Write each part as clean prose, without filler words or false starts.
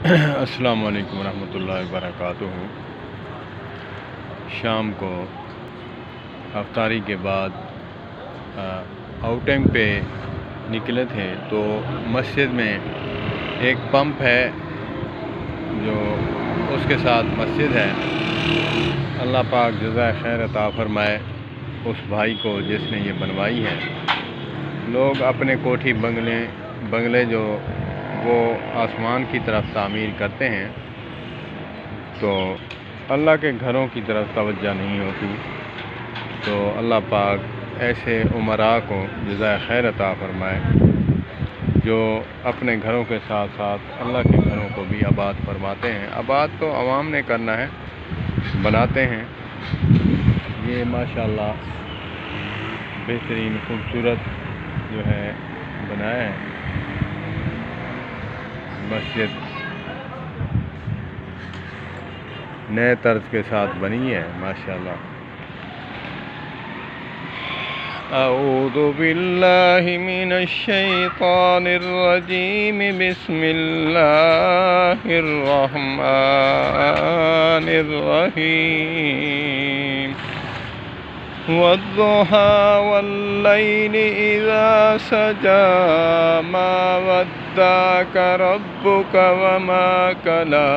السلام علیکم ورحمۃ اللہ وبرکاتہ۔ شام کو افطاری کے بعد آؤٹنگ پہ نکلے تھے تو مسجد میں ایک پمپ ہے جو اس کے ساتھ مسجد ہے۔ اللہ پاک جزائے خیر عطا فرمائے اس بھائی کو جس نے یہ بنوائی ہے۔ لوگ اپنے کوٹھی بنگلے جو وہ آسمان کی طرف تعمیر کرتے ہیں تو اللہ کے گھروں کی طرف توجہ نہیں ہوتی، تو اللہ پاک ایسے امراء کو جزائے خیر عطا فرمائے جو اپنے گھروں کے ساتھ ساتھ اللہ کے گھروں کو بھی آباد فرماتے ہیں۔ آباد تو عوام نے کرنا ہے، بناتے ہیں۔ یہ ماشاءاللہ بہترین خوبصورت جو ہے بنایا ہے مسجد، نئے طرز کے ساتھ بنی ہے ماشاءاللہ۔ اعوذ باللہ من الشیطان الرجیم، بسم اللہ الرحمن الرحیم۔ والضحى والليل إذا سجى ما ودعك ربك وما قلى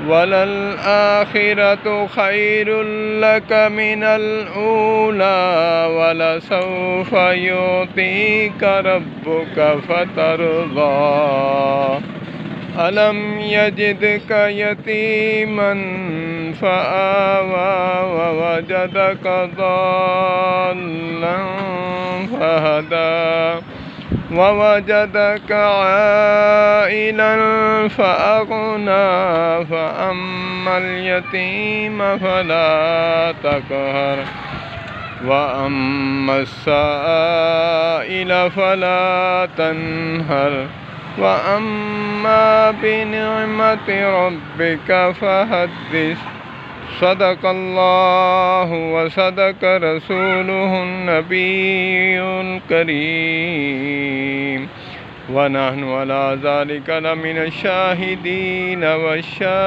وللآخرة خير لك من الأولى ولسوف يعطيك ربك فترضى ألم يجدك يتيما فآوى ووجدك ضالا فهدى ووجدك عائلا فأغنى فأما اليتيم فلا تقهر وأما السائل فلا تنهر وأما بنعمة ربك فحدث۔ صدق اللہ وصدق رسولہ النبی الکریم، ونحن علی ذلک لمن الشاہدین والشاکرین،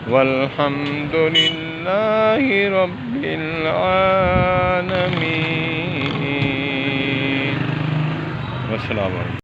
والحمد للہ رب العالمین۔ والسلام علیکم۔